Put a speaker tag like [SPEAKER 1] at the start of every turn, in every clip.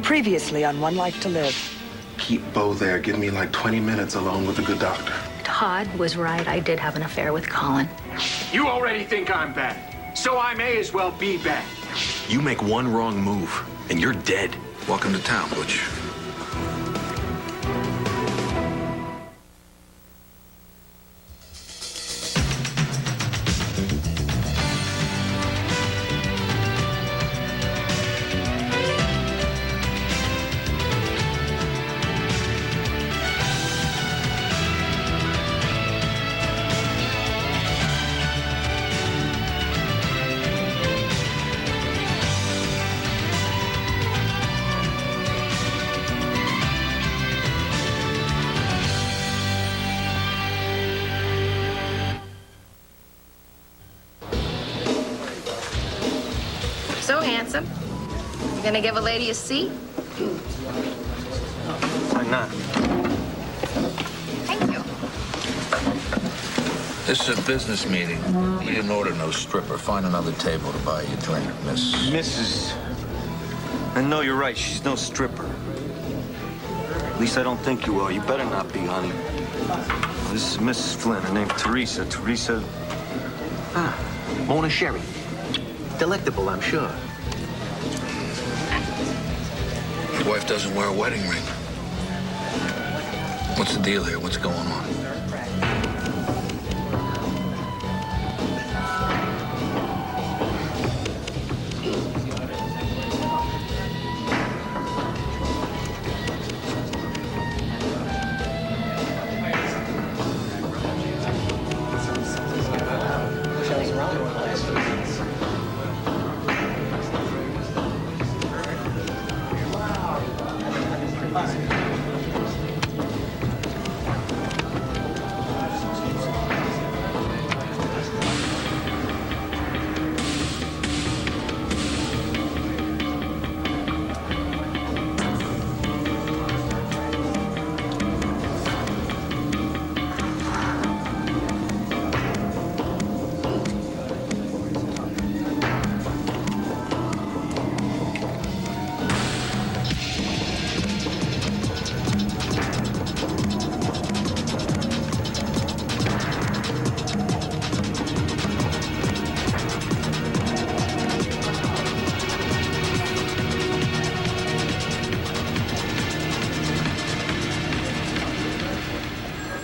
[SPEAKER 1] Previously on One Life to Live.
[SPEAKER 2] Keep Bo there. Give me like 20 minutes alone with a good doctor.
[SPEAKER 3] Todd was right. I did have an affair with Colin.
[SPEAKER 4] You already think I'm bad, so I may as well be bad.
[SPEAKER 5] You make one wrong move, and you're dead. Welcome to town, Butch.
[SPEAKER 3] So handsome. You gonna give a lady a seat?
[SPEAKER 6] Why not?
[SPEAKER 3] Thank you.
[SPEAKER 5] This is a business meeting. We didn't order no stripper. Find another table to buy you a drink, miss.
[SPEAKER 6] Mrs. I know you're right. She's no stripper. At least I don't think you are. You better not be, honey. This is Mrs. Flynn. Her name's Teresa. Teresa.
[SPEAKER 7] Mona Sherry. Delectable, I'm sure.
[SPEAKER 5] Your wife doesn't wear a wedding ring. What's the deal here? What's going on?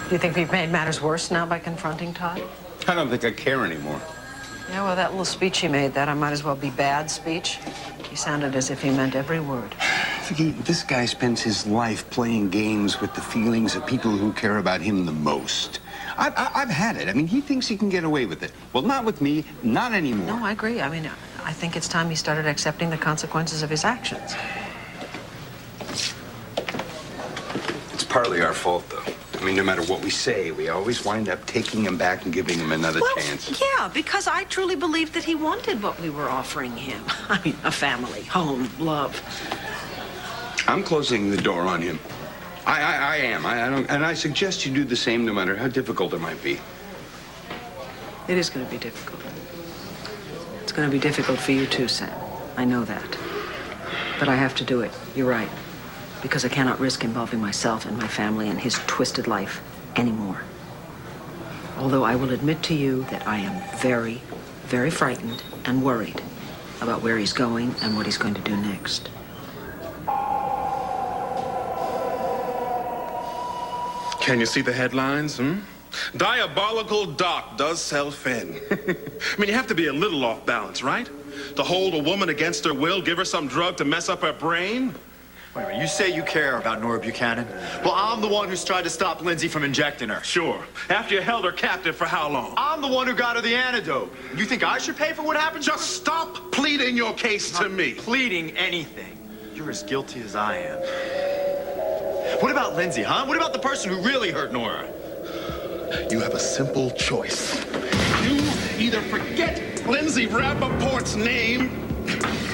[SPEAKER 8] Do you think we've made matters worse now by confronting Todd?
[SPEAKER 9] I don't think I care anymore.
[SPEAKER 8] Yeah, well, that little speech he made, that I might as well be bad speech. He sounded as if he meant every word.
[SPEAKER 9] Vicky, this guy spends his life playing games with the feelings of people who care about him the most. I've had it. I mean, he thinks he can get away with it. Well, not with me, not anymore.
[SPEAKER 8] No, I agree. I mean, I think it's time he started accepting the consequences of his actions.
[SPEAKER 9] It's partly our fault, though. I mean, no matter what we say, we always wind up taking him back and giving him another chance.
[SPEAKER 8] Yeah, because I truly believed that he wanted what we were offering him. I mean, a family, home, love.
[SPEAKER 9] I'm closing the door on him. I am. I don't, and I suggest you do the same, no matter how difficult it might be.
[SPEAKER 8] It is going to be difficult. It's going to be difficult for you too, Sam. I know that. But I have to do it. You're right. Because I cannot risk involving myself and my family in his twisted life anymore. Although I will admit to you that I am very, very frightened and worried about where he's going and what he's going to do next.
[SPEAKER 2] Can you see the headlines, Diabolical Doc does sell Finn. I mean, you have to be a little off balance, right? To hold a woman against her will, give her some drug to mess up her brain?
[SPEAKER 10] Wait a minute, you say you care about Nora Buchanan? Well, I'm the one who's tried to stop Lindsay from injecting her.
[SPEAKER 2] Sure. After you held her captive for how long?
[SPEAKER 10] I'm the one who got her the antidote. You think I should pay for what happened?
[SPEAKER 2] Just stop pleading your case to me.
[SPEAKER 10] Pleading anything. You're as guilty as I am. What about Lindsay, huh? What about the person who really hurt Nora?
[SPEAKER 2] You have a simple choice. You either forget Lindsay Rappaport's name,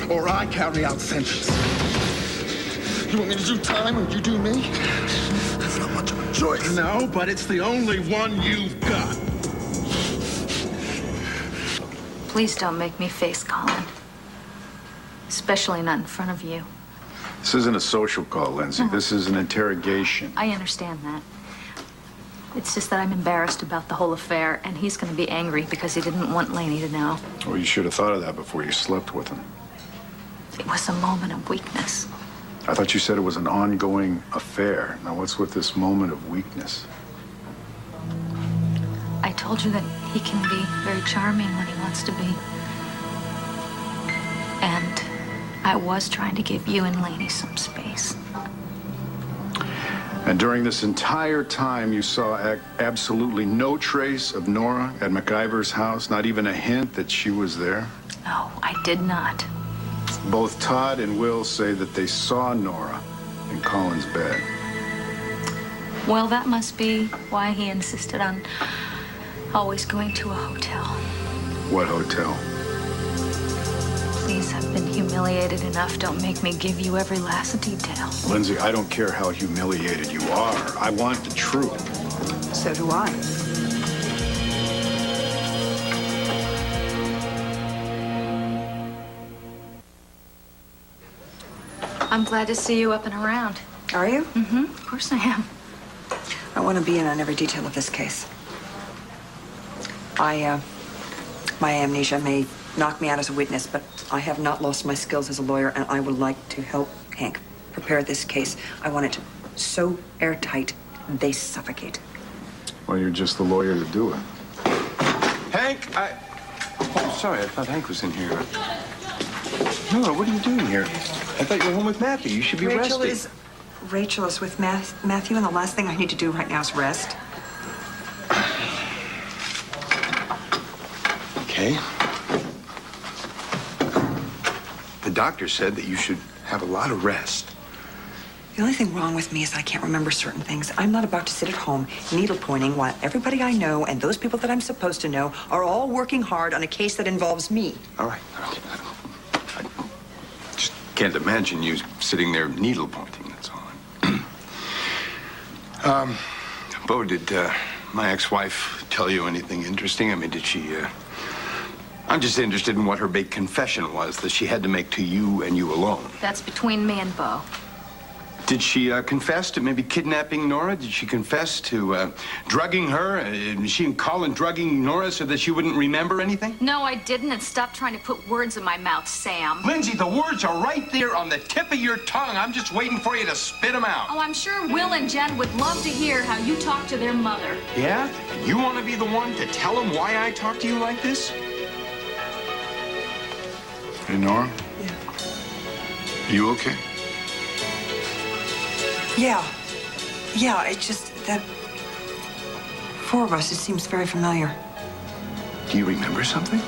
[SPEAKER 2] or I carry out sentence. You want me to do time, or you do me? That's not much of a choice. No, but it's the only one you've got.
[SPEAKER 3] Please don't make me face Colin. Especially not in front of you.
[SPEAKER 11] This isn't a social call, Lindsay.
[SPEAKER 12] No.
[SPEAKER 11] This is an interrogation.
[SPEAKER 12] I understand that. It's just that I'm embarrassed about the whole affair, and he's going to be angry because he didn't want Lainey to know.
[SPEAKER 11] Well, you should have thought of that before you slept with him.
[SPEAKER 12] It was a moment of weakness.
[SPEAKER 11] I thought you said it was an ongoing affair. Now, what's with this moment of weakness?
[SPEAKER 12] I told you that he can be very charming when he wants to be. And I was trying to give you and Lainey some space.
[SPEAKER 11] And during this entire time, you saw absolutely no trace of Nora at MacIver's house, not even a hint that she was there?
[SPEAKER 12] No, I did not.
[SPEAKER 11] Both Todd and Will say that they saw Nora in Colin's bed.
[SPEAKER 12] Well, that must be why he insisted on always going to a hotel.
[SPEAKER 11] What hotel?
[SPEAKER 12] Please, I've been humiliated enough. Don't make me give you every last detail.
[SPEAKER 11] Lindsay, I don't care how humiliated you are. I want the truth.
[SPEAKER 8] So do I.
[SPEAKER 12] I'm glad to see you up and around.
[SPEAKER 8] Are you?
[SPEAKER 12] Mm-hmm. Of course I am.
[SPEAKER 8] I want to be in on every detail of this case. My amnesia may knock me out as a witness, but I have not lost my skills as a lawyer, and I would like to help Hank prepare this case. I want it so airtight, they suffocate.
[SPEAKER 11] Well, you're just the lawyer to do it.
[SPEAKER 9] Hank, Oh, sorry, I thought Hank was in here. Nora, what are you doing here? I thought you were home with Matthew. You should be resting.
[SPEAKER 8] Rachel is with Matthew, and the last thing I need to do right now is rest.
[SPEAKER 9] Okay. The doctor said that you should have a lot of rest.
[SPEAKER 8] The only thing wrong with me is I can't remember certain things. I'm not about to sit at home needle pointing while everybody I know and those people that I'm supposed to know are all working hard on a case that involves me.
[SPEAKER 9] All right. Okay. I just can't imagine you sitting there needle pointing, that's all. Bo, did my ex-wife tell you anything interesting? I mean, did she, I'm just interested in what her big confession was that she had to make to you and you alone.
[SPEAKER 12] That's between me and Bo.
[SPEAKER 9] Did she confess to maybe kidnapping Nora? Did she confess to drugging her? She and Colin drugging Nora so that she wouldn't remember anything?
[SPEAKER 12] No, I didn't, and stop trying to put words in my mouth, Sam.
[SPEAKER 9] Lindsay, the words are right there on the tip of your tongue. I'm just waiting for you to spit them out.
[SPEAKER 12] Oh, I'm sure Will and Jen would love to hear how you talk to their mother.
[SPEAKER 9] Yeah? And you want to be the one to tell them why I talk to you like this?
[SPEAKER 11] Hey, Nora?
[SPEAKER 8] Yeah.
[SPEAKER 11] You okay?
[SPEAKER 8] Yeah, it's just that four of us, it seems very familiar.
[SPEAKER 9] Do you remember something?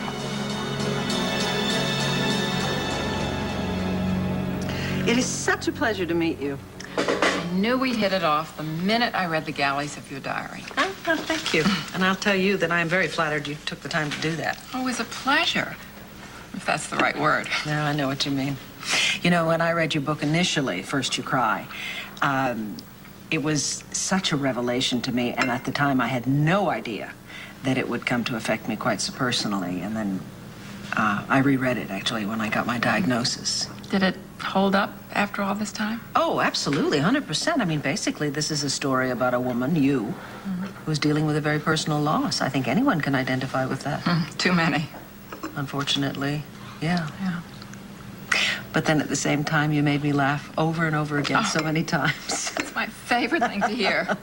[SPEAKER 8] It is such a pleasure to meet you.
[SPEAKER 13] I knew we'd hit it off the minute I read the galleys of your diary.
[SPEAKER 8] Oh, well, thank you. And I'll tell you that I am very flattered you took the time to do that.
[SPEAKER 13] Oh, it was a pleasure, if that's the right word.
[SPEAKER 8] Yeah, I know what you mean. You know, when I read your book initially, First You Cry, it was such a revelation to me, and at the time I had no idea that it would come to affect me quite so personally. And then I reread it, actually, when I got my diagnosis.
[SPEAKER 13] Did it hold up after all this time?
[SPEAKER 8] Oh, absolutely, 100%. I mean, basically, this is a story about a woman, you, who's dealing with a very personal loss. I think anyone can identify with that.
[SPEAKER 13] Too many.
[SPEAKER 8] Unfortunately, yeah. But then at the same time, you made me laugh over and over again so many times.
[SPEAKER 13] That's my favorite thing to hear.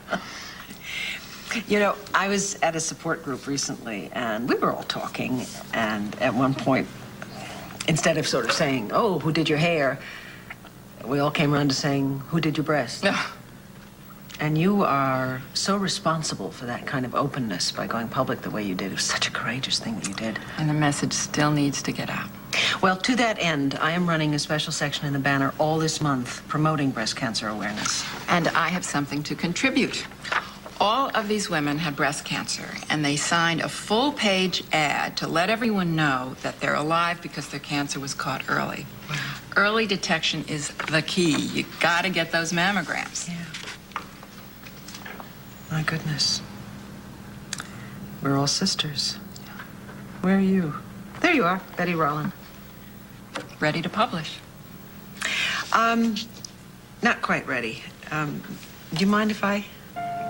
[SPEAKER 8] You know, I was at a support group recently, and we were all talking, and at one point, instead of sort of saying, oh, who did your hair, we all came around to saying, who did your breasts? And you are so responsible for that kind of openness by going public the way you did. It was such a courageous thing that you did.
[SPEAKER 13] And the message still needs to get out.
[SPEAKER 8] Well, to that end, I am running a special section in the Banner all this month promoting breast cancer awareness.
[SPEAKER 13] And I have something to contribute. All of these women had breast cancer, and they signed a full-page ad to let everyone know that they're alive because their cancer was caught early. Wow. Early detection is the key. You gotta get those mammograms.
[SPEAKER 8] Yeah. My goodness. We're all sisters. Where are you? There you are, Betty Rollin.
[SPEAKER 13] Ready to publish.
[SPEAKER 8] Not quite ready. Do you mind if I?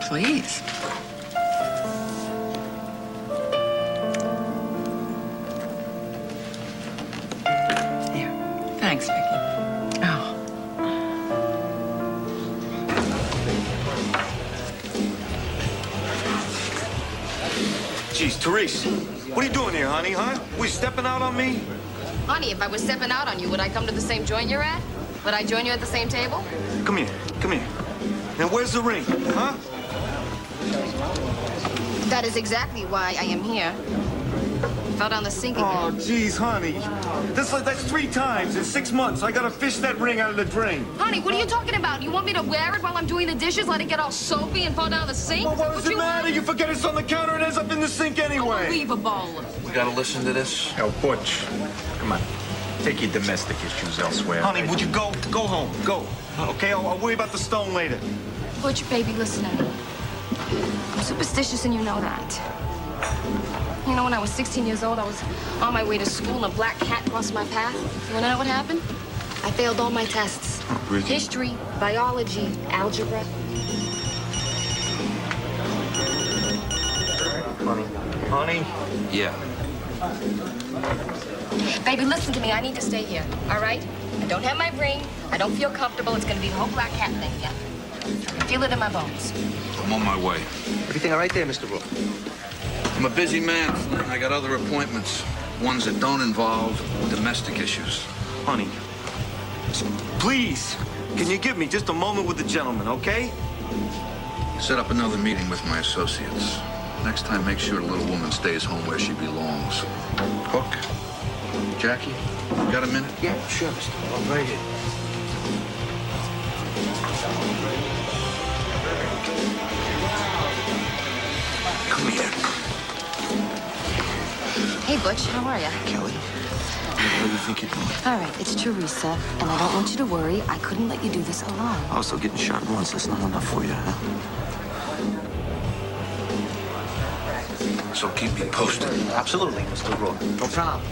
[SPEAKER 13] Please.
[SPEAKER 8] Here.
[SPEAKER 13] Thanks, Vicky.
[SPEAKER 8] Oh.
[SPEAKER 6] Geez, Therese, what are you doing here, honey, huh? Were you stepping out on me?
[SPEAKER 3] Honey, if I was stepping out on you, would I come to the same joint you're at? Would I join you at the same table?
[SPEAKER 6] Come here, come here. Now, where's the ring, huh?
[SPEAKER 3] That is exactly why I am here. Fell down the sink again.
[SPEAKER 6] Oh, geez, honey. That's 3 times in 6 months. I gotta fish that ring out of the drain.
[SPEAKER 3] Honey, what are you talking about? You want me to wear it while I'm doing the dishes, let it get all soapy and fall down the sink?
[SPEAKER 6] Well, what does it matter? You forget it's on the counter and ends up in the sink anyway.
[SPEAKER 3] Unbelievable.
[SPEAKER 5] We gotta listen to this.
[SPEAKER 10] Yo, Butch, come on. Take your domestic issues elsewhere.
[SPEAKER 6] Honey, would you go? Go home. Go. Okay, I'll worry about the stone later.
[SPEAKER 3] Butch, baby, listen to me. I'm superstitious and you know that. You know, when I was 16 years old, I was on my way to school and a black cat crossed my path. You wanna know what happened? I failed all my tests.
[SPEAKER 6] Oh, really?
[SPEAKER 3] History, biology, algebra.
[SPEAKER 6] Honey?
[SPEAKER 5] Yeah.
[SPEAKER 3] Baby, listen to me. I need to stay here, all right? I don't have my ring. I don't feel comfortable. It's gonna be the whole black cat thing again. I feel it in my bones.
[SPEAKER 5] I'm on my way.
[SPEAKER 7] Everything all right there, Mr. Rook?
[SPEAKER 5] I'm a busy man, Flynn. I got other appointments. Ones that don't involve domestic issues.
[SPEAKER 6] Honey, please, can you give me just a moment with the gentleman, okay?
[SPEAKER 5] Set up another meeting with my associates. Next time, make sure the little woman stays home where she belongs. Hook, Jackie, you got a minute?
[SPEAKER 7] Yeah, sure, Mr. Rook. I'm right here.
[SPEAKER 6] Come here.
[SPEAKER 3] Hey, Butch, how are you?
[SPEAKER 6] Kelly, what do you think you're doing?
[SPEAKER 3] All right, it's Teresa, and I don't want you to worry. I couldn't let you do this alone.
[SPEAKER 6] Also, getting shot once, that's not enough for you, huh?
[SPEAKER 5] So keep me posted.
[SPEAKER 7] Absolutely, Mr. Rook. No problem.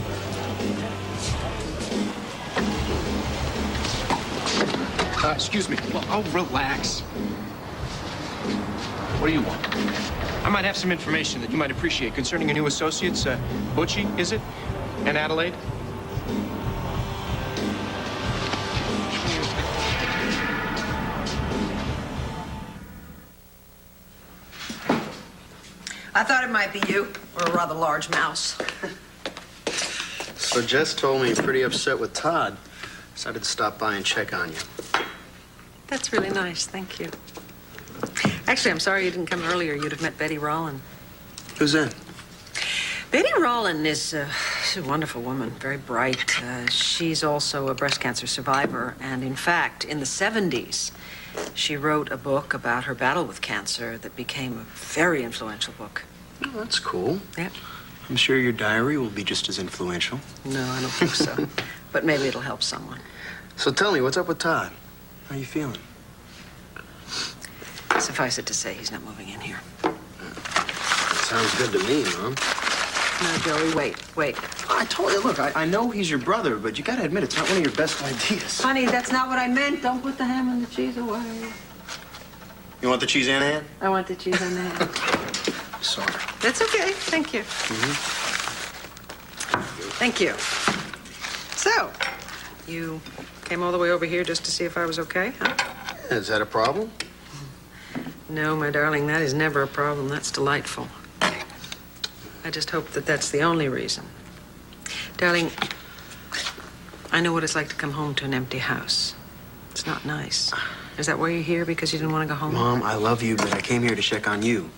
[SPEAKER 4] Excuse me. Oh, relax. What do you want? I might have some information that you might appreciate concerning your new associates, Butchie, is it? And Adelaide?
[SPEAKER 8] I thought it might be you, or a rather large mouse.
[SPEAKER 10] So Jess told me you're pretty upset with Todd. Decided to stop by and check on you.
[SPEAKER 8] That's really nice, thank you. Actually, I'm sorry you didn't come earlier. You'd have met Betty Rollin.
[SPEAKER 10] Who's that?
[SPEAKER 8] Betty Rollin is she's a wonderful woman, very bright. She's also a breast cancer survivor, and in fact, in the 70s, she wrote a book about her battle with cancer that became a very influential book.
[SPEAKER 10] Oh, that's cool.
[SPEAKER 8] Yeah.
[SPEAKER 10] I'm sure your diary will be just as influential.
[SPEAKER 8] No, I don't think so. But maybe it'll help someone.
[SPEAKER 10] So tell me, what's up with Todd? How you feeling?
[SPEAKER 8] Suffice it to say, he's not moving in here.
[SPEAKER 10] Sounds good to me, Mom.
[SPEAKER 8] No, Joey, wait.
[SPEAKER 10] I told you, look, I know he's your brother, but you gotta admit it's not one of your best ideas.
[SPEAKER 8] Honey, that's not what I meant. Don't put the ham and the cheese away.
[SPEAKER 10] You want the cheese and a ham?
[SPEAKER 8] I want the cheese and the ham.
[SPEAKER 10] Sorry.
[SPEAKER 8] That's okay. Thank you. Thank you. So, you came all the way over here just to see if I was okay, huh?
[SPEAKER 10] Is that a problem?
[SPEAKER 8] No, my darling, that is never a problem. That's delightful. I just hope that that's the only reason. Darling, I know what it's like to come home to an empty house. It's not nice. Is that why you're here? Because you didn't want to go home?
[SPEAKER 10] Mom, I love you, but I came here to check on you.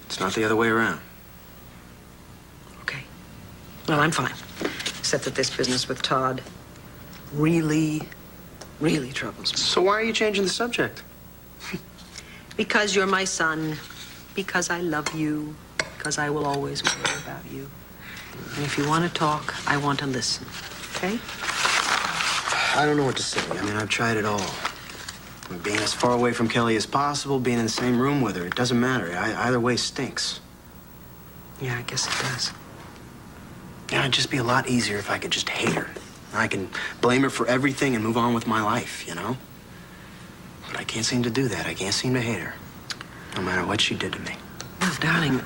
[SPEAKER 10] It's not the other way around.
[SPEAKER 8] Okay. Well, I'm fine. Except that this business with Todd really troubles me.
[SPEAKER 10] So why are you changing the subject?
[SPEAKER 8] Because you're my son. Because I love you. Because I will always worry about you. And if you want to talk, I want to listen. Okay?
[SPEAKER 10] I don't know what to say. I mean, I've tried it all. Being as far away from Kelly as possible, being in the same room with her, it doesn't matter. Either way stinks.
[SPEAKER 8] Yeah, I guess it does.
[SPEAKER 10] Yeah, it'd just be a lot easier if I could just hate her. I can blame her for everything and move on with my life, you know? but I can't seem to do that. I can't seem to hate her, no matter what she did to me.
[SPEAKER 8] Well, darling,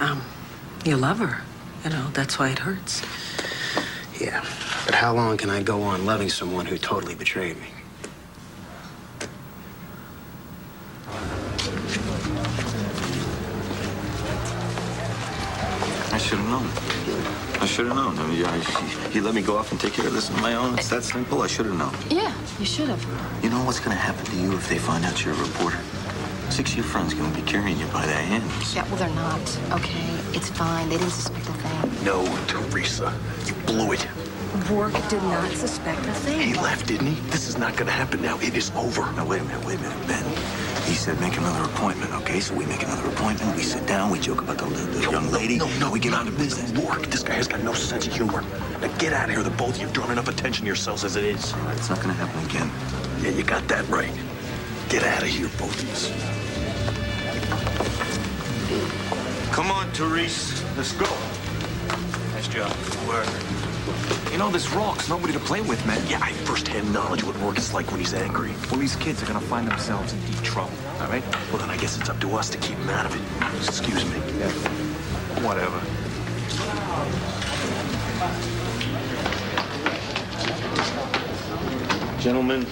[SPEAKER 8] you love her. You know, that's why it hurts.
[SPEAKER 10] Yeah, but how long can I go on loving someone who totally betrayed me?
[SPEAKER 6] I should have known. I should have known. I mean, he let me go off and take care of this on my own. It's that simple. I should have known.
[SPEAKER 3] Yeah, you should have.
[SPEAKER 6] You know what's going to happen to you if they find out you're a reporter? 6 of your friends going to be carrying you by the hands.
[SPEAKER 3] Yeah, well, they're not. Okay, it's fine. They didn't suspect a thing.
[SPEAKER 2] No, Teresa. You blew it.
[SPEAKER 8] Rourke did not suspect a thing.
[SPEAKER 2] He left, didn't he? This is not going to happen now. It is over.
[SPEAKER 6] Now, wait a minute, Ben. He said make another appointment, okay? So we make another appointment. We sit down. We joke about the young lady.
[SPEAKER 2] No,
[SPEAKER 6] we get on to business.
[SPEAKER 2] Rourke, this guy has got no sense of humor. Now get out of here. The both of you have drawn enough attention to yourselves as it is.
[SPEAKER 6] It's not going to happen again.
[SPEAKER 2] Yeah, you got that right. Get out of here, both of us.
[SPEAKER 6] Come on, Therese. Let's go.
[SPEAKER 4] Nice job. Work. You know, this Rourke's nobody to play with, man.
[SPEAKER 2] Yeah, I have first-hand knowledge of what Rourke is like when he's angry.
[SPEAKER 4] Well, these kids are gonna find themselves in deep trouble, all right?
[SPEAKER 2] Well, then I guess it's up to us to keep him out of it. Excuse me.
[SPEAKER 4] Yeah. Whatever.
[SPEAKER 6] Gentlemen,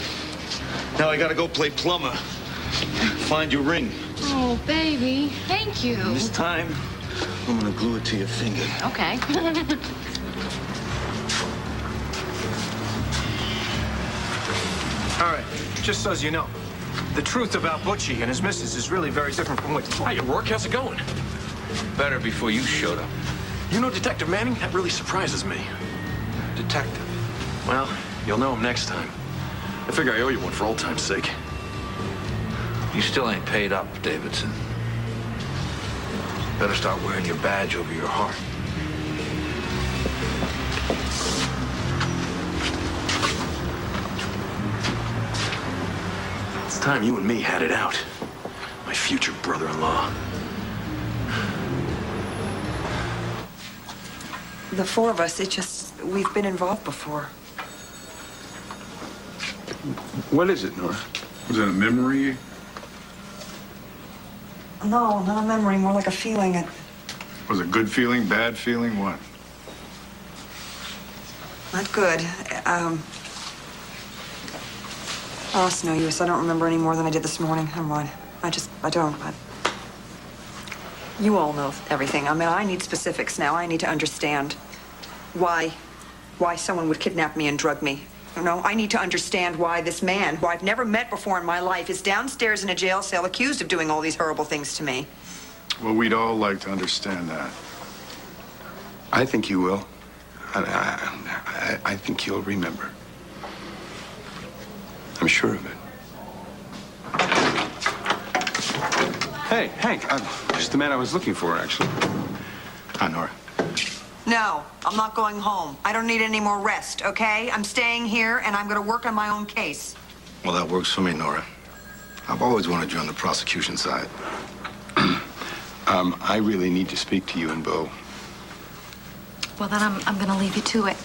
[SPEAKER 6] now I gotta go play plumber. Find your ring.
[SPEAKER 3] Oh, baby. Thank you.
[SPEAKER 6] And this time, I'm gonna glue it to your finger.
[SPEAKER 3] Okay.
[SPEAKER 4] All right, just so as you know, the truth about Butchie and his missus is really very different from what...
[SPEAKER 2] Hi, Rourke, how's it going?
[SPEAKER 5] Better before you showed up.
[SPEAKER 2] You know Detective Manning? That really surprises me.
[SPEAKER 5] Detective.
[SPEAKER 2] Well, you'll know him next time. I figure I owe you one for old time's sake.
[SPEAKER 5] You still ain't paid up, Davidson. Better start wearing your badge over your heart.
[SPEAKER 2] It's time you and me had it out. My future brother-in-law.
[SPEAKER 1] The four of us, we've been involved before.
[SPEAKER 11] What is it, Nora? Was it a memory?
[SPEAKER 1] No, not a memory, more like a feeling.
[SPEAKER 11] Was it a good feeling, bad feeling, what?
[SPEAKER 1] Not good. Oh, it's no use. I don't remember any more than I did this morning. Never mind. I don't. You all know everything. I mean, I need specifics now. I need to understand why someone would kidnap me and drug me. You know, I need to understand why this man, who I've never met before in my life, is downstairs in a jail cell accused of doing all these horrible things to me.
[SPEAKER 11] Well, we'd all like to understand that. I think you will. I think you'll remember. I'm sure of it. Hey, Hank, just the man I was looking for, actually. Hi, Nora.
[SPEAKER 1] No, I'm not going home. I don't need any more rest, okay? I'm staying here, and I'm going to work on my own case.
[SPEAKER 14] Well, that works for me, Nora. I've always wanted you on the prosecution side.
[SPEAKER 11] I really need to speak to you and Bo.
[SPEAKER 12] Well, then I'm going to leave you to it.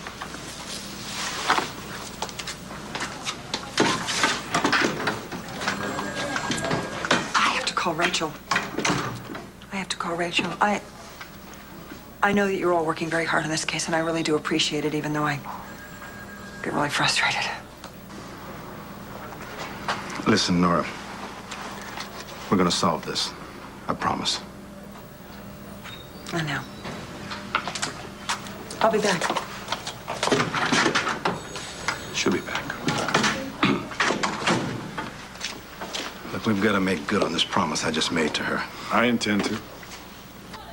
[SPEAKER 1] I have to call Rachel. I know that you're all working very hard on this case, and I really do appreciate it, even though I get really frustrated.
[SPEAKER 14] Listen, Nora. We're gonna solve this. I promise.
[SPEAKER 1] I know. I'll be back.
[SPEAKER 14] She'll be back. Look, we've got to make good on this promise I just made to her.
[SPEAKER 11] I intend to.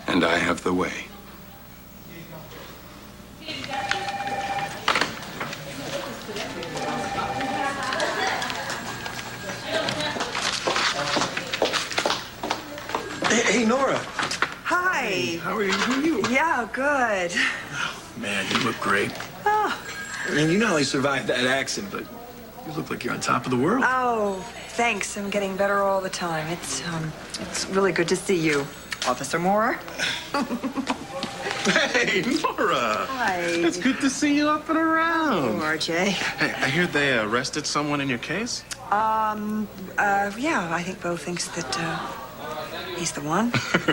[SPEAKER 14] And I have the way.
[SPEAKER 2] Hey, Nora.
[SPEAKER 1] Hi.
[SPEAKER 2] How are you? Who are you?
[SPEAKER 1] Yeah, good.
[SPEAKER 2] Man, you look great.
[SPEAKER 1] Oh.
[SPEAKER 2] I mean, you not only survived that accident, but you look like you're on top of the world.
[SPEAKER 1] Oh, thanks. I'm getting better all the time. It's really good to see you, Officer Moore.
[SPEAKER 2] Hey, Nora.
[SPEAKER 1] Hi.
[SPEAKER 2] It's good to see you up and around.
[SPEAKER 1] Oh, RJ.
[SPEAKER 2] Hey, I hear they arrested someone in your case?
[SPEAKER 1] Yeah, I think Bo thinks that, he's the one.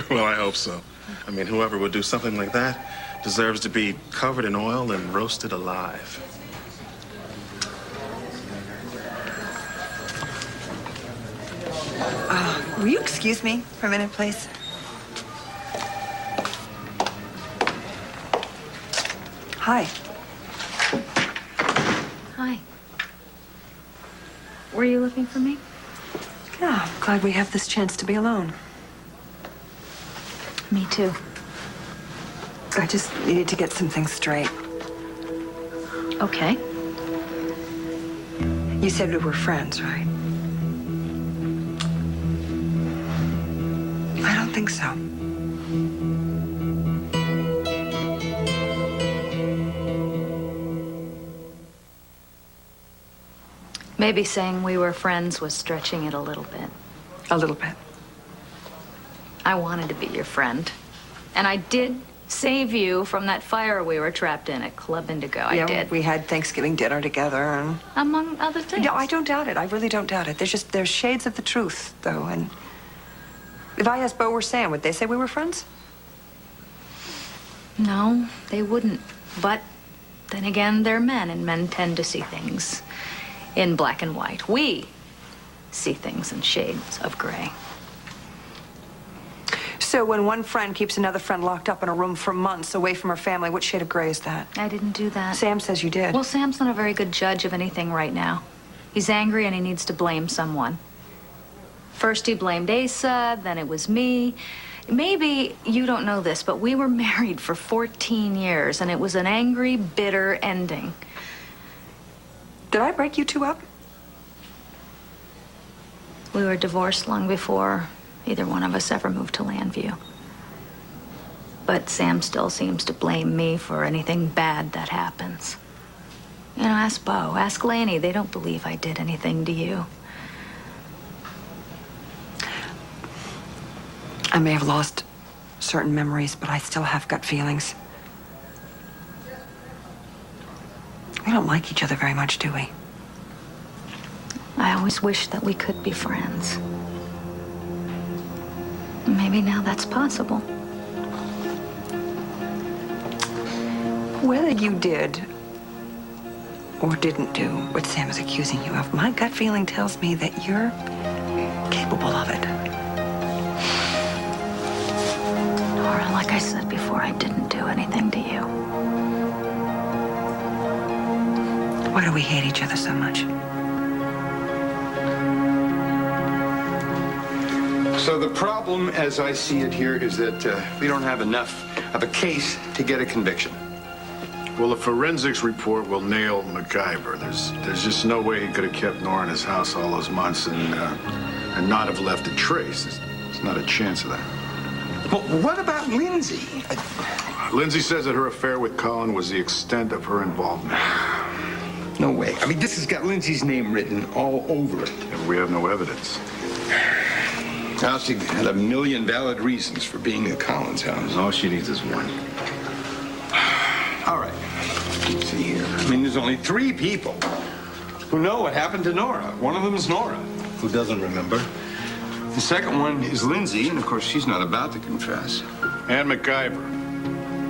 [SPEAKER 15] Well, I hope so. I mean, whoever would do something like that deserves to be covered in oil and roasted alive.
[SPEAKER 1] Will you excuse me for a minute, please? Hi.
[SPEAKER 12] Hi. Were you looking for me?
[SPEAKER 1] Yeah, I'm glad we have this chance to be alone.
[SPEAKER 12] Me too.
[SPEAKER 1] I just needed to get some things straight.
[SPEAKER 12] Okay.
[SPEAKER 1] You said we were friends, right? I don't think so.
[SPEAKER 12] Maybe saying we were friends was stretching it a little bit.
[SPEAKER 1] A little bit.
[SPEAKER 12] I wanted to be your friend. And I did save you from that fire we were trapped in at Club Indigo. I did.
[SPEAKER 1] We had Thanksgiving dinner together and...
[SPEAKER 12] Among other things.
[SPEAKER 1] No, I don't doubt it. I really don't doubt it. There's shades of the truth, though, and... If I asked Bo or Sam, would they say we were friends?
[SPEAKER 12] No, they wouldn't. But then again, they're men, and men tend to see things in black and white. We see things in shades of gray.
[SPEAKER 1] So when one friend keeps another friend locked up in a room for months away from her family, what shade of gray is that?
[SPEAKER 12] I didn't do that.
[SPEAKER 1] Sam says you did.
[SPEAKER 12] Well, Sam's not a very good judge of anything right now. He's angry and he needs to blame someone. First he blamed Asa, then it was me. Maybe you don't know this, but we were married for 14 years, and it was an angry, bitter ending.
[SPEAKER 1] Did I break you two up?
[SPEAKER 12] We were divorced long before either one of us ever moved to Landview. But Sam still seems to blame me for anything bad that happens. You know, ask Bo, ask Laney. They don't believe I did anything to you.
[SPEAKER 1] I may have lost certain memories, but I still have gut feelings. We don't like each other very much, do we?
[SPEAKER 12] I always wished that we could be friends. Maybe now that's possible.
[SPEAKER 1] Whether you did or didn't do what Sam is accusing you of, my gut feeling tells me that you're capable of it.
[SPEAKER 12] Nora, like I said before, I didn't do anything to you.
[SPEAKER 1] Why do we hate each other so much?
[SPEAKER 9] So the problem, as I see it here, is that we don't have enough of a case to get a conviction.
[SPEAKER 11] Well, the forensics report will nail MacGyver. There's just no way he could have kept Nora in his house all those months and not have left a trace. There's not a chance of that.
[SPEAKER 9] But what about Lindsay?
[SPEAKER 11] Lindsay says that her affair with Colin was the extent of her involvement.
[SPEAKER 9] No way. I mean, this has got Lindsay's name written all over it.
[SPEAKER 11] And we have no evidence.
[SPEAKER 9] Now she had a million valid reasons for being at Colin's house.
[SPEAKER 14] All she needs is one.
[SPEAKER 9] All right. Let's see here. I mean, there's only 3 people who know what happened to Nora. One of them is Nora.
[SPEAKER 14] Who doesn't remember?
[SPEAKER 9] The second one is Lindsay, and of course, she's not about to confess.
[SPEAKER 11] And MacGyver.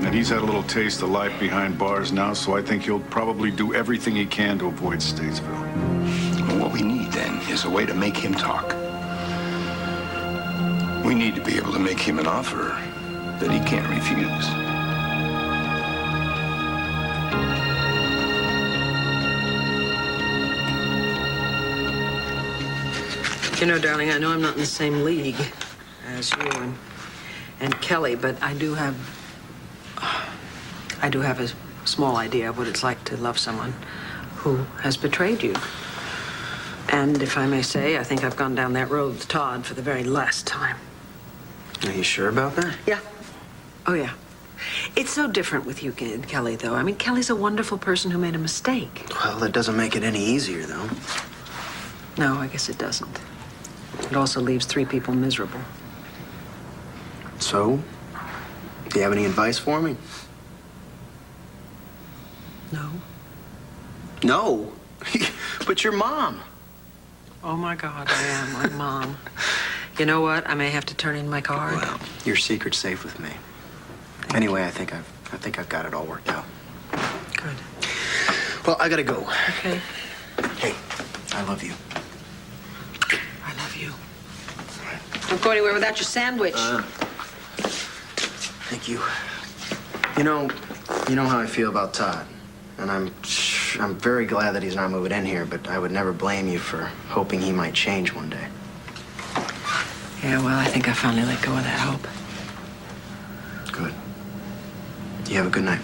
[SPEAKER 11] And he's had a little taste of life behind bars now, so I think he'll probably do everything he can to avoid Statesville.
[SPEAKER 9] Well, what we need, then, is a way to make him talk. We need to be able to make him an offer that he can't refuse.
[SPEAKER 8] You know, darling, I know I'm not in the same league as you and Kelly, but I do have a small idea of what it's like to love someone who has betrayed you. And if I may say, I think I've gone down that road with Todd for the very last time.
[SPEAKER 10] Are you sure about that?
[SPEAKER 8] Yeah. Oh, yeah. It's so different with you and Kelly, though. I mean, Kelly's a wonderful person who made a mistake.
[SPEAKER 10] Well, that doesn't make it any easier, though.
[SPEAKER 8] No, I guess it doesn't. It also leaves 3 people miserable.
[SPEAKER 10] So, do you have any advice for me?
[SPEAKER 8] No.
[SPEAKER 10] No? But your mom.
[SPEAKER 8] Oh, my God, I am. I'm Mom. You know what? I may have to turn in my card.
[SPEAKER 10] Well, your secret's safe with me. Anyway, I think I've got it all worked out.
[SPEAKER 8] Good.
[SPEAKER 10] Well, I gotta go.
[SPEAKER 8] Okay.
[SPEAKER 10] Hey, I love you.
[SPEAKER 8] I love you. Don't go anywhere without your sandwich.
[SPEAKER 10] Thank you. You know how I feel about Todd. And I'm very glad that he's not moving in here, but I would never blame you for hoping he might change one day.
[SPEAKER 8] Yeah, well, I think I finally let go of that hope.
[SPEAKER 10] Good. You have a good night.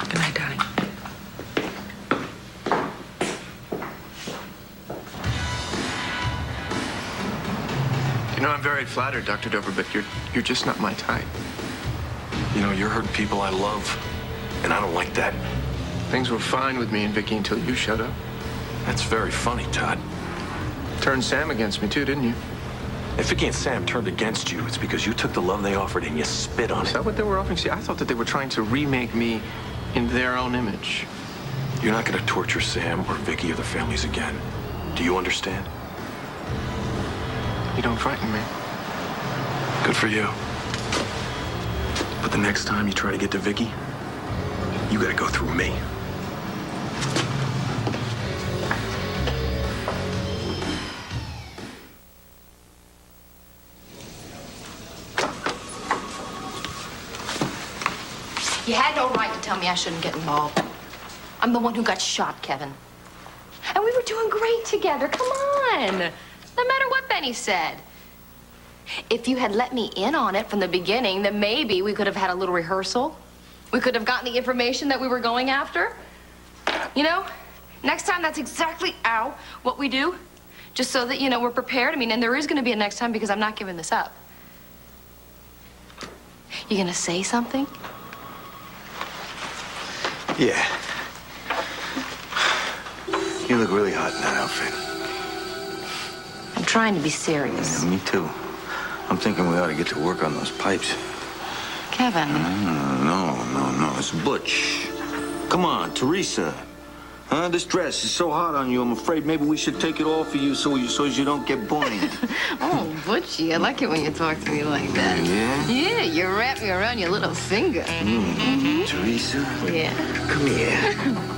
[SPEAKER 8] Good night, darling.
[SPEAKER 4] You know, I'm very flattered, Dr. Dover, but you're just not my type.
[SPEAKER 15] You know, you're hurting people I love, and I don't like that.
[SPEAKER 4] Things were fine with me and Vicky until you showed up.
[SPEAKER 15] That's very funny, Todd.
[SPEAKER 4] Turned Sam against me, too, didn't you?
[SPEAKER 15] If Vicky and Sam turned against you, it's because you took the love they offered and you spit on it.
[SPEAKER 4] Is that what they were offering? See, I thought that they were trying to remake me in their own image.
[SPEAKER 15] You're not going to torture Sam or Vicky or their families again. Do you understand?
[SPEAKER 4] You don't frighten me.
[SPEAKER 15] Good for you. But the next time you try to get to Vicky, you got to go through me.
[SPEAKER 3] You had no right to tell me I shouldn't get involved. I'm the one who got shot, Kevin. And we were doing great together. Come on. No matter what Benny said. If you had let me in on it from the beginning, then maybe we could have had a little rehearsal. We could have gotten the information that we were going after. You know, next time, that's exactly what we do. Just so that, we're prepared. I mean, and there is going to be a next time because I'm not giving this up. You going to say something?
[SPEAKER 6] Yeah. You look really hot in that outfit.
[SPEAKER 3] I'm trying to be serious.
[SPEAKER 6] Yeah, me too. I'm thinking we ought to get to work on those pipes.
[SPEAKER 3] Kevin.
[SPEAKER 6] No. It's Butch. Come on, Teresa. Huh? This dress is so hot on you, I'm afraid maybe we should take it off for you so as you don't get burned.
[SPEAKER 3] Oh, Butchie, I like it when you talk to me like that.
[SPEAKER 6] Yeah?
[SPEAKER 3] Yeah, you wrap me around your little finger.
[SPEAKER 6] Teresa?
[SPEAKER 3] Yeah.
[SPEAKER 6] Come here.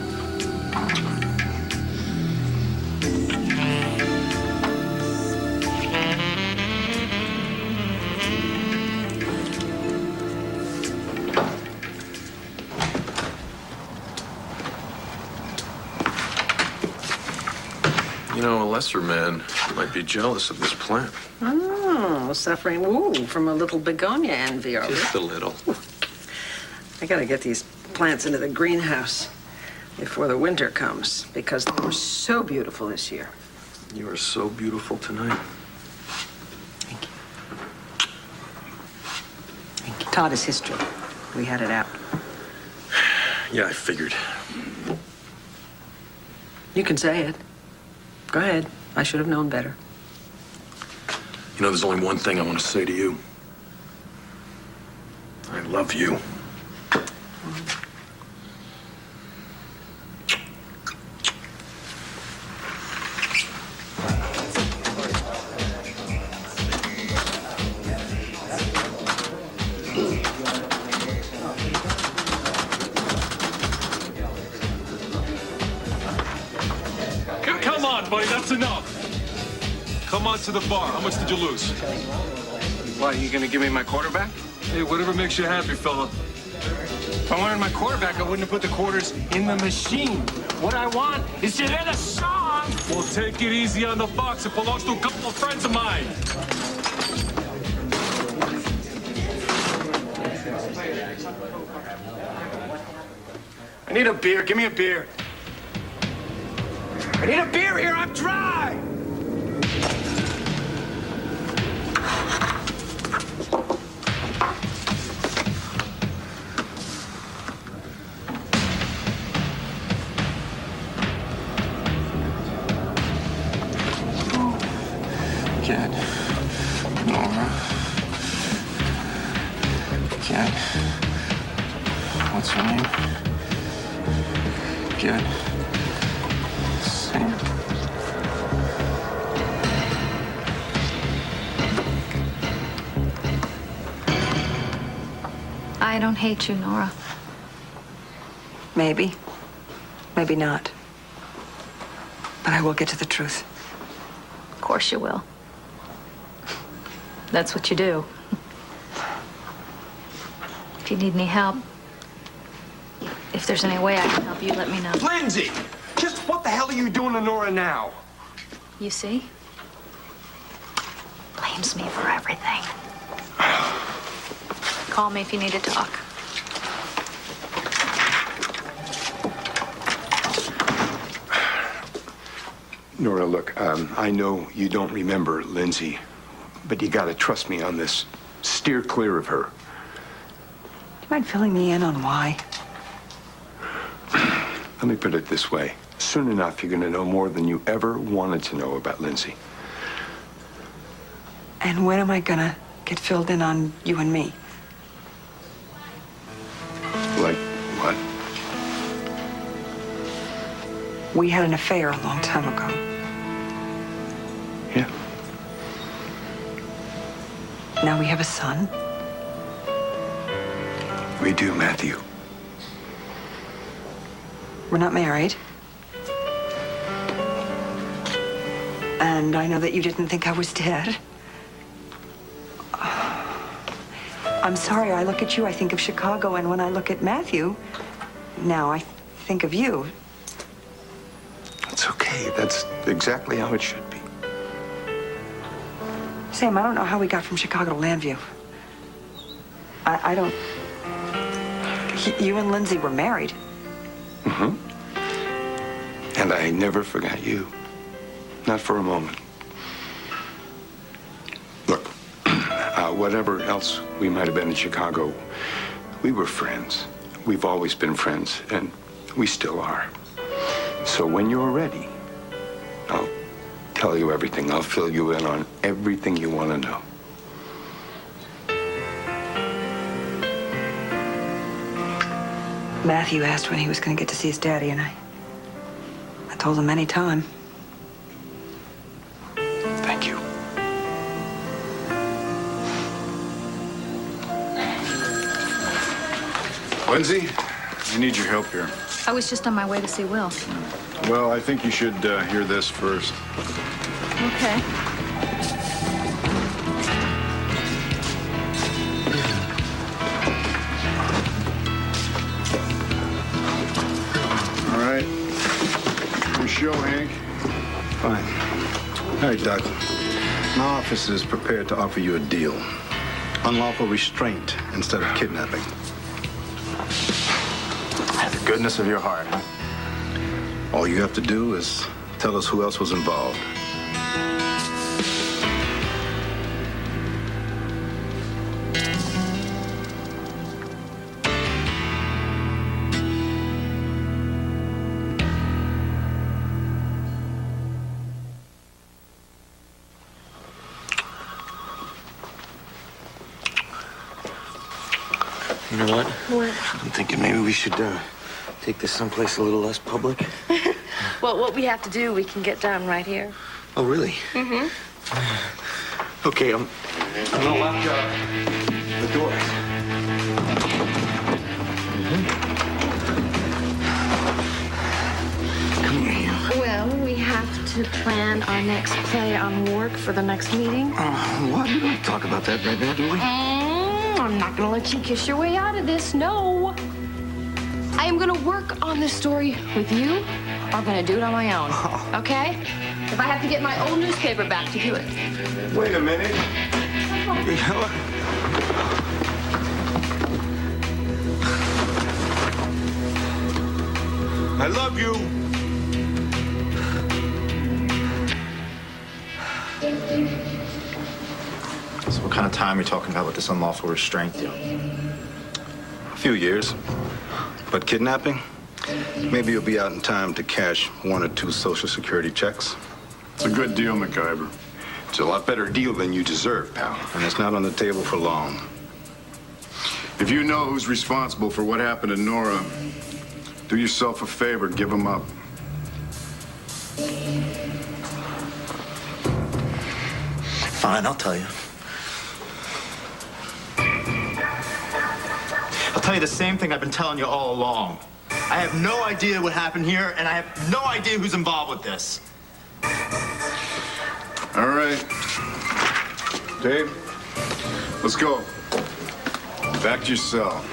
[SPEAKER 15] You know, a lesser man might be jealous of this plant.
[SPEAKER 8] Oh, suffering, from a little begonia envy, are we?
[SPEAKER 15] Just a little.
[SPEAKER 8] I gotta get these plants into the greenhouse before the winter comes, because they were so beautiful this year.
[SPEAKER 15] You are so beautiful tonight.
[SPEAKER 8] Thank you. Todd is history. We had it out.
[SPEAKER 15] Yeah, I figured.
[SPEAKER 8] You can say it. Go ahead. I should have known better.
[SPEAKER 15] You know, there's only one thing I want to say to you. I love you.
[SPEAKER 16] Come on, buddy, that's enough. Come on to the bar. How much did you lose?
[SPEAKER 4] What, are you gonna give me my quarterback?
[SPEAKER 16] Hey, whatever makes you happy, fella.
[SPEAKER 4] If I wanted my quarterback, I wouldn't have put the quarters in the machine. What I want is to hear the song.
[SPEAKER 16] Well, take it easy on the box. It belongs to a couple of friends of mine.
[SPEAKER 4] I need a beer. Give me a beer. I need a beer here. I'm dry.
[SPEAKER 5] Cat. Nora. Cat. What's her name? Cat. Sam.
[SPEAKER 12] I don't hate you, Nora.
[SPEAKER 1] Maybe. Maybe not. But I will get to the truth.
[SPEAKER 12] Of course you will. That's what you do. If you need any help, if there's any way I can help you, let me know.
[SPEAKER 17] Lindsay! Just what the hell are you doing to Nora now?
[SPEAKER 12] You see? Blames me for everything. Call me if you need to talk.
[SPEAKER 14] Nora, look, I know you don't remember Lindsay, but you gotta trust me on this. Steer clear of her.
[SPEAKER 1] Do you mind filling me in on why?
[SPEAKER 14] Let me put it this way. Soon enough, you're gonna know more than you ever wanted to know about Lindsay.
[SPEAKER 1] And when am I gonna get filled in on you and me?
[SPEAKER 14] Like what?
[SPEAKER 1] We had an affair a long time ago.
[SPEAKER 14] Yeah.
[SPEAKER 1] Now we have a son.
[SPEAKER 14] We do, Matthew.
[SPEAKER 1] We're not married. And I know that you didn't think I was dead. I'm sorry, I look at you, I think of Chicago, and when I look at Matthew, now I think of you.
[SPEAKER 14] It's okay. That's exactly how it should be.
[SPEAKER 1] Sam, I don't know how we got from Chicago to Landview. I don't... You and Lindsay were married.
[SPEAKER 14] Mm-hmm. And I never forgot you. Not for a moment. Look, whatever else we might have been in Chicago, we were friends. We've always been friends, and we still are. So when you're ready, I'll tell you everything. I'll fill you in on everything you want to know.
[SPEAKER 1] Matthew asked when he was going to get to see his daddy, and I told him any time.
[SPEAKER 14] Thank you.
[SPEAKER 11] Lindsay, I need your help here.
[SPEAKER 12] I was just on my way to see Will.
[SPEAKER 11] Well, I think you should hear this first.
[SPEAKER 12] Okay.
[SPEAKER 11] All right. Your show, Hank.
[SPEAKER 14] Fine.
[SPEAKER 15] All right, Doc. My office is prepared to offer you a deal. Unlawful restraint instead of kidnapping. The goodness of your heart, huh? All you have to do is tell us who else was involved.
[SPEAKER 6] You know what?
[SPEAKER 3] What?
[SPEAKER 6] I'm thinking maybe we should take this someplace a little less public.
[SPEAKER 3] Well, what we have to do, we can get done right here.
[SPEAKER 6] Oh, really?
[SPEAKER 3] Mm-hmm.
[SPEAKER 6] Okay, I'm gonna lock the doors. Come here, you.
[SPEAKER 3] Well, we have to plan our next play on work for the next meeting.
[SPEAKER 6] What? We don't talk about that right now, do we?
[SPEAKER 3] I'm not gonna let you kiss your way out of this, no. I am gonna work on this story with you, or I'm gonna do it on my own, okay? If I have to get my old newspaper back to do it.
[SPEAKER 14] Wait a minute. I love you.
[SPEAKER 15] So what kind of time are you talking about with this unlawful restraint deal? A few years. But kidnapping? Maybe you'll be out in time to cash 1 or 2 Social Security checks.
[SPEAKER 11] It's a good deal, MacGyver.
[SPEAKER 14] It's a lot better deal than you deserve, pal.
[SPEAKER 15] And it's not on the table for long.
[SPEAKER 11] If you know who's responsible for what happened to Nora, do yourself a favor, give him up.
[SPEAKER 6] Fine, I'll tell you.
[SPEAKER 18] tell you the same thing I've been telling you all along. I have no idea what happened here, and I have no idea who's involved with this.
[SPEAKER 11] All right. Dave, let's go. Back to your cell.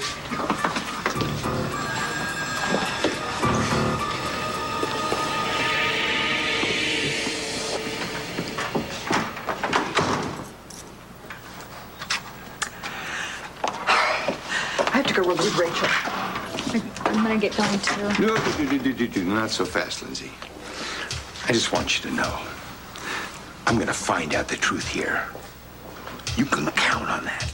[SPEAKER 1] I have to go relieve Rachel.
[SPEAKER 12] I'm gonna get going too.
[SPEAKER 9] No, not so fast, Lindsay. I just want you to know, I'm gonna find out the truth here. You can count on that.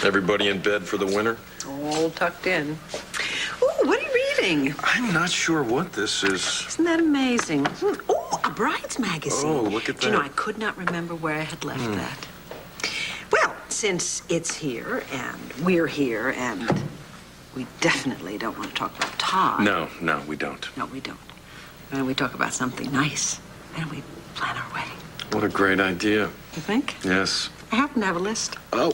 [SPEAKER 16] Everybody in bed for the winter?
[SPEAKER 8] All tucked in. Ooh, what are you reading?
[SPEAKER 16] I'm not sure what this is.
[SPEAKER 8] Isn't that amazing? Oh, a bride's magazine.
[SPEAKER 16] Oh, look at
[SPEAKER 8] Do you know,
[SPEAKER 16] that.
[SPEAKER 8] I could not remember where I had left that. Well, since it's here, and we're here, and we definitely don't want to talk about Todd.
[SPEAKER 16] No, we don't.
[SPEAKER 8] No, we don't. And we talk about something nice, and we plan our wedding.
[SPEAKER 16] What a great idea.
[SPEAKER 8] You think?
[SPEAKER 16] Yes.
[SPEAKER 8] I happen to have a list.
[SPEAKER 16] Oh.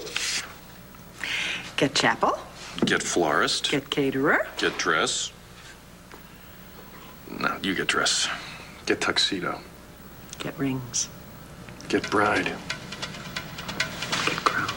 [SPEAKER 8] Get chapel.
[SPEAKER 16] Get florist.
[SPEAKER 8] Get caterer.
[SPEAKER 16] Get dress. No, you get dress. Get tuxedo.
[SPEAKER 8] Get rings.
[SPEAKER 16] Get bride.
[SPEAKER 8] Get crown.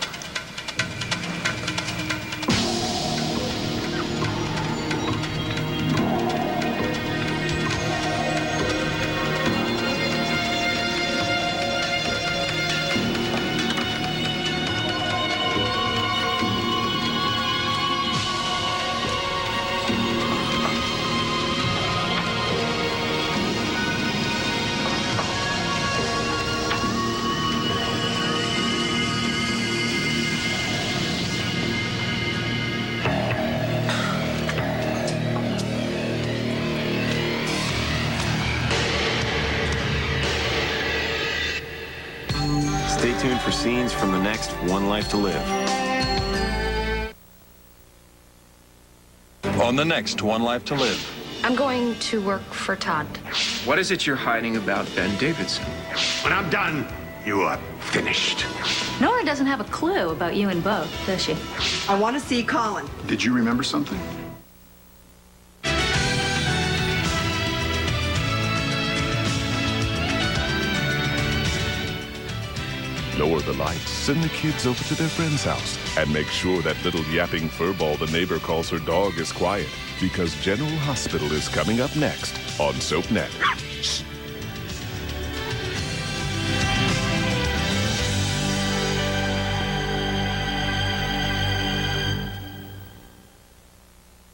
[SPEAKER 19] Stay tuned for scenes from the next One Life to Live.
[SPEAKER 20] On the next One Life to Live.
[SPEAKER 3] I'm going to work for Todd.
[SPEAKER 4] What is it you're hiding about Ben Davidson?
[SPEAKER 9] When I'm done, you are finished.
[SPEAKER 12] Nora doesn't have a clue about you and Bo, does she?
[SPEAKER 1] I want to see Colin.
[SPEAKER 11] Did you remember something?
[SPEAKER 21] Lower the lights, send the kids over to their friend's house, and make sure that little yapping furball the neighbor calls her dog is quiet, because General Hospital is coming up next on SoapNet.